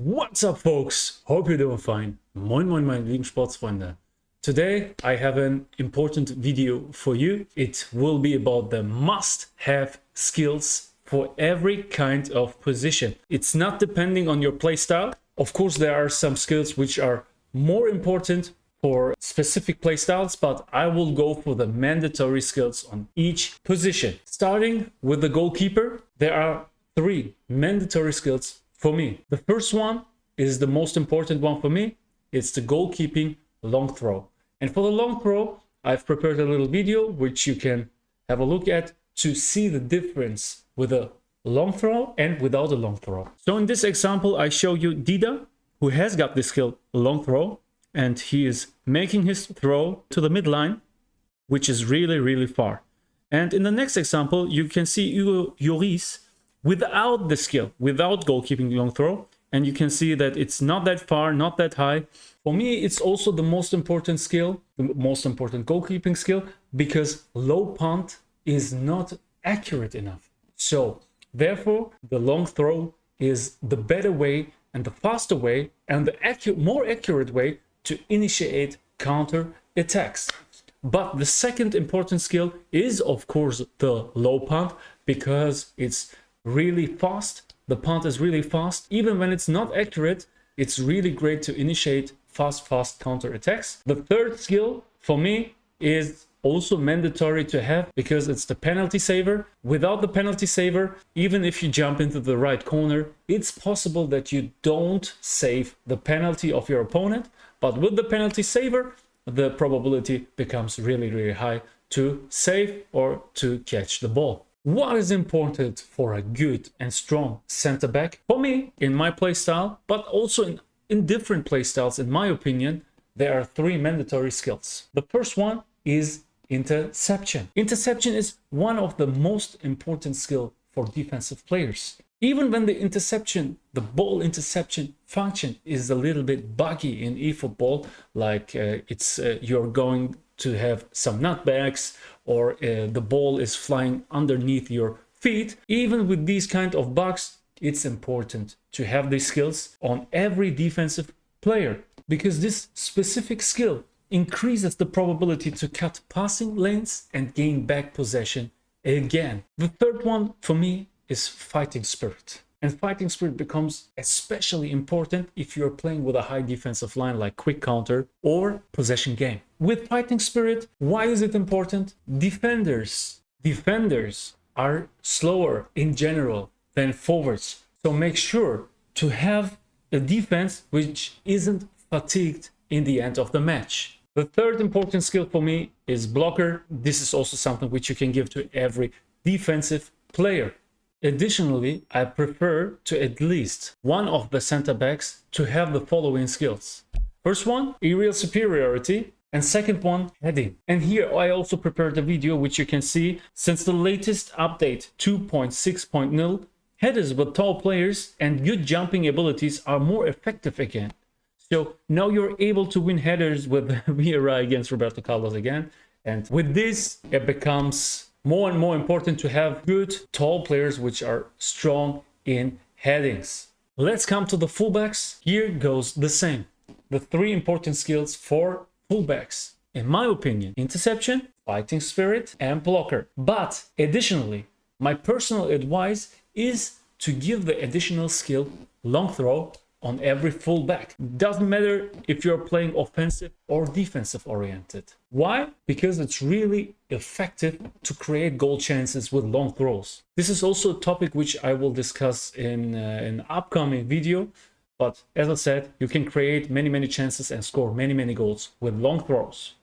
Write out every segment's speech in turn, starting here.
What's up, folks? Hope you're doing fine. Moin moin meine lieben Sportsfreunde. Today I have an important video for you. It will be about the must-have skills for every kind of position. It's not depending on your playstyle. Of course, there are some skills which are more important for specific playstyles, but I will go for the mandatory skills on each position. Starting with the goalkeeper, there are 3 mandatory skills for me. The first one is the most important one for me. It's the goalkeeping long throw. And for the long throw, I've prepared a little video which you can have a look at to see the difference with a long throw and without a long throw. So in this example, I show you Dida, who has got this skill long throw, and he is making his throw to the midline, which is really far. And in the next example, you can see Hugo Lloris without the skill, without goalkeeping long throw, and you can see that it's not that far, not that high. For me, it's also the most important skill, the most important goalkeeping skill, because low punt is not accurate enough. So therefore, the long throw is the better way and the faster way and the more accurate way to initiate counter attacks. But the second important skill is, of course, the low punt, because it's really fast. The punt is really fast. Even when it's not accurate, it's really great to initiate fast counter attacks. The third skill for me is also mandatory to have, because it's the penalty saver. Without the penalty saver, even if you jump into the right corner, it's possible that you don't save the penalty of your opponent. But with the penalty saver, the probability becomes really high to save or to catch the ball. What is important for a good and strong center back? For me, in my playstyle, but also in different playstyles, in my opinion, there are 3 mandatory skills. The first one is interception. Interception is one of the most important skills for defensive players. Even when the ball interception function is a little bit buggy in eFootball, like you're going to have some nutbags, or the ball is flying underneath your feet. Even with these kind of bugs, it's important to have these skills on every defensive player, because this specific skill increases the probability to cut passing lanes and gain back possession again. The third one for me is fighting spirit. And fighting spirit becomes especially important if you're playing with a high defensive line like quick counter or possession game. With fighting spirit, why is it important? Defenders are slower in general than forwards. So make sure to have a defense which isn't fatigued in the end of the match. The third important skill for me is blocker. This is also something which you can give to every defensive player. Additionally, I prefer to at least one of the center backs to have the following skills. First one, aerial superiority, and second one, heading. And here I also prepared a video which you can see. Since the latest update 2.6.0, headers with tall players and good jumping abilities are more effective again. So now you're able to win headers with Vieira against Roberto Carlos again. And with this, it becomes more and more important to have good tall players which are strong in headings. Let's come to the fullbacks. Here goes the same. The 3 important skills for fullbacks, in my opinion: interception, fighting spirit, and blocker. But additionally, my personal advice is to give the additional skill long throw on every fullback. Doesn't matter if you're playing offensive or defensive oriented. Why? Because it's really effective to create goal chances with long throws. This is also a topic which I will discuss in an upcoming video. But as I said, you can create many chances and score many goals with long throws.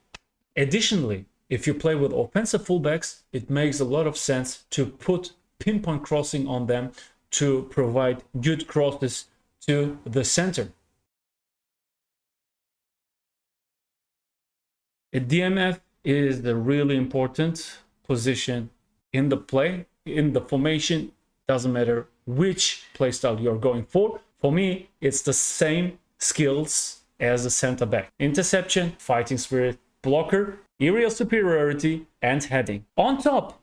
Additionally, if you play with offensive fullbacks, it makes a lot of sense to put pinpoint crossing on them to provide good crosses to the center. A DMF is the really important position in the play, in the formation. Doesn't matter which playstyle you're going for. For me, it's the same skills as a center back: interception, fighting spirit, blocker, aerial superiority, and heading. On top,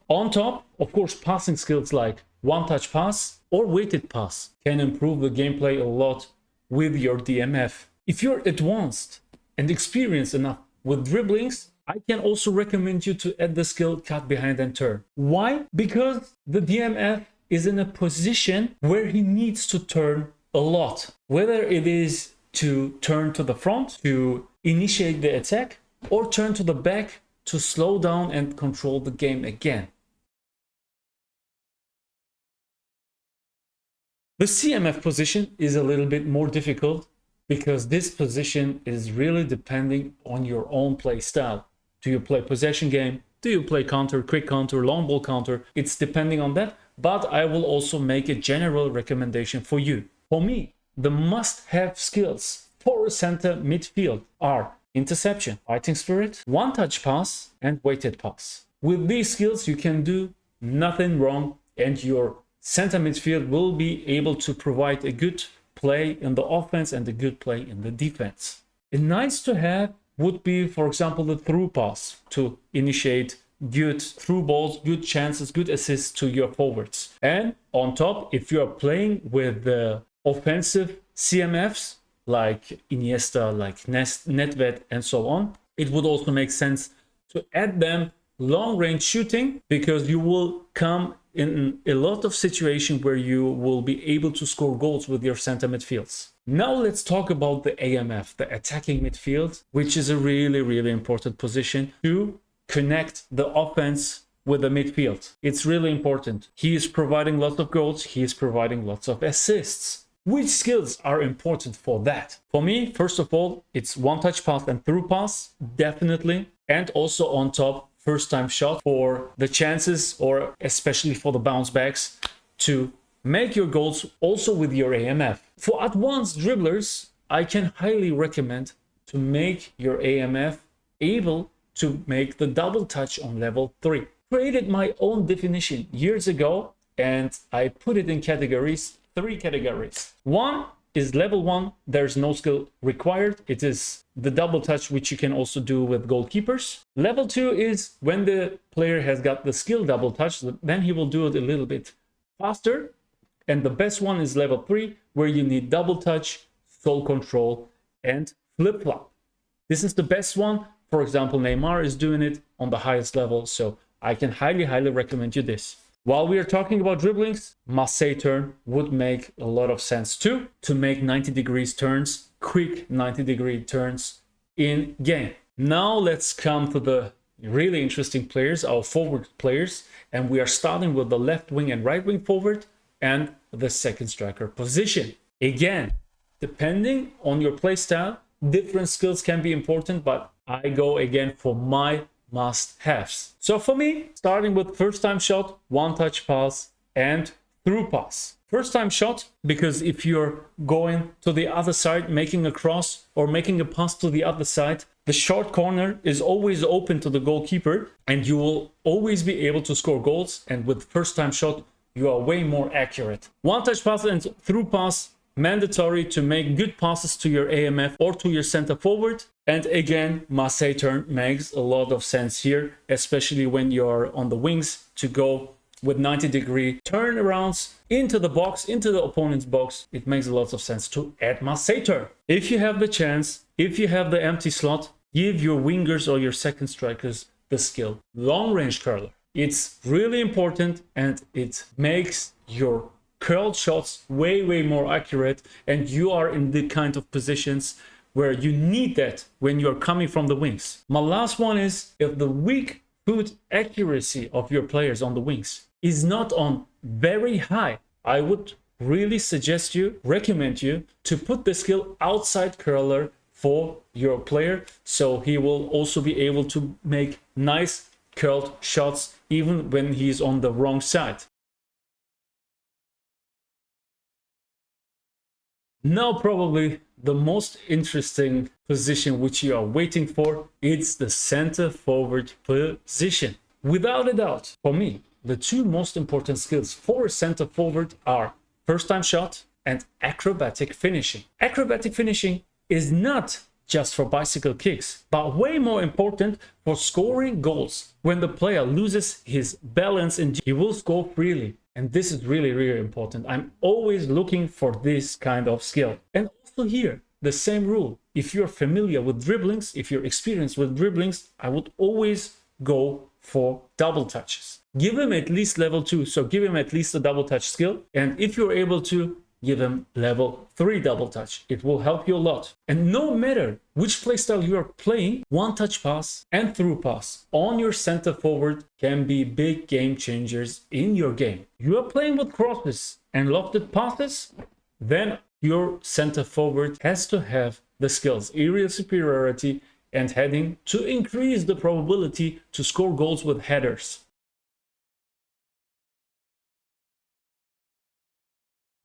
of course, passing skills like one-touch pass or weighted pass can improve the gameplay a lot with your DMF. If you're advanced and experienced enough with dribblings, I can also recommend you to add the skill cut behind and turn. Why? Because the DMF is in a position where he needs to turn a lot. Whether it is to turn to the front to initiate the attack or turn to the back to slow down and control the game again. The CMF position is a little bit more difficult because this position is really depending on your own play style. Do you play possession game? Do you play counter, quick counter, long ball counter? It's depending on that, but I will also make a general recommendation for you. For me, the must-have skills for a center midfield are interception, fighting spirit, one-touch pass, and weighted pass. With these skills, you can do nothing wrong, and your center midfield will be able to provide a good play in the offense and a good play in the defense. A nice to have would be, for example, the through pass to initiate good through balls, good chances, good assists to your forwards. And on top, if you are playing with the offensive CMFs like Iniesta, like Nedved, and so on, it would also make sense to add them long range shooting, because you will come in a lot of situations where you will be able to score goals with your center midfields. Now let's talk about the AMF, the attacking midfield, which is a really important position to connect the offense with the midfield. It's really important. He is providing lots of goals, he is providing lots of assists. Which skills are important for that? For me, first of all, it's one-touch pass and through pass, definitely. And also on top, first time shot for the chances, or especially for the bounce backs, to make your goals also with your AMF. For advanced dribblers, I can highly recommend to make your AMF able to make the double touch on level 3. Created my own definition years ago, and I put it in categories, 3 categories. One is level 1, there's no skill required. It is the double touch, which you can also do with goalkeepers. Level 2 is when the player has got the skill double touch, then he will do it a little bit faster. And the best one is level 3, where you need double touch, soul control, and flip-flop. This is the best one. For example, Neymar is doing it on the highest level, so I can highly recommend you this. While we are talking about dribblings, Marseille turn would make a lot of sense too, to make 90 degrees turns, quick 90-degree turns in game. Now let's come to the really interesting players, our forward players, and we are starting with the left wing and right wing forward and the second striker position. Again, depending on your play style, different skills can be important, but I go again for my must-haves. So for me, starting with first time shot, one touch pass, and through pass. First time shot, because if you're going to the other side, making a cross or making a pass to the other side, the short corner is always open to the goalkeeper, and you will always be able to score goals. And with first time shot, you are way more accurate. One touch pass and through pass, mandatory to make good passes to your AMF or to your center forward. And again, Marseille turn makes a lot of sense here, especially when you're on the wings, to go with 90-degree turnarounds into the box, into the opponent's box. It makes a lot of sense to add Marseille turn. If you have the chance, if you have the empty slot, give your wingers or your second strikers the skill long range curler. It's really important, and it makes your curled shots way more accurate, and you are in the kind of positions where you need that when you're coming from the wings. My last one is, if the weak foot accuracy of your players on the wings is not on very high, I would really recommend you to put the skill outside curler for your player, so he will also be able to make nice curled shots even when he's on the wrong side. Now probably the most interesting position which you are waiting for, it's the center forward position. Without a doubt, for me, the 2 most important skills for a center forward are first time shot and acrobatic finishing. Acrobatic finishing is not just for bicycle kicks, but way more important for scoring goals. When the player loses his balance, and he will score freely. And this is really important. I'm always looking for this kind of skill. And also also here, the same rule. If you're familiar with dribblings, if you're experienced with dribblings, I would always go for double touches. Give him at least level 2, so give him at least a double touch skill. And if you're able to, give him level 3 double touch. It will help you a lot. And no matter which playstyle you are playing, one touch pass and through pass on your center forward can be big game changers in your game. You are playing with crosses and lofted passes, then your center forward has to have the skills, aerial superiority and heading to increase the probability to score goals with headers.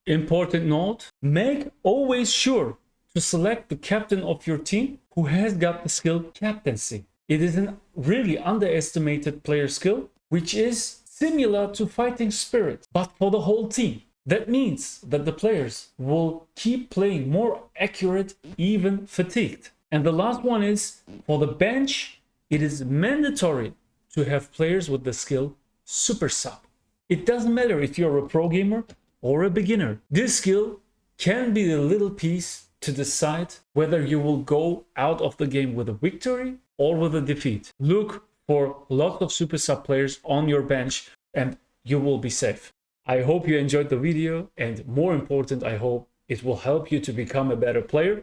Important note, make always sure to select the captain of your team who has got the skill captaincy. It is a really underestimated player skill, which is similar to fighting spirit, but for the whole team. That means that the players will keep playing more accurate, even fatigued. And the last one is, for the bench, it is mandatory to have players with the skill super sub. It doesn't matter if you're a pro gamer or a beginner. This skill can be the little piece to decide whether you will go out of the game with a victory or with a defeat. Look for lots of super sub players on your bench and you will be safe. I hope you enjoyed the video, and more important, I hope it will help you to become a better player.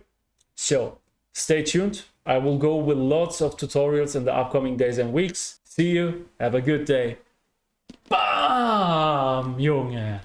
So stay tuned. I will go with lots of tutorials in the upcoming days and weeks. See you. Have a good day. Bam, Junge.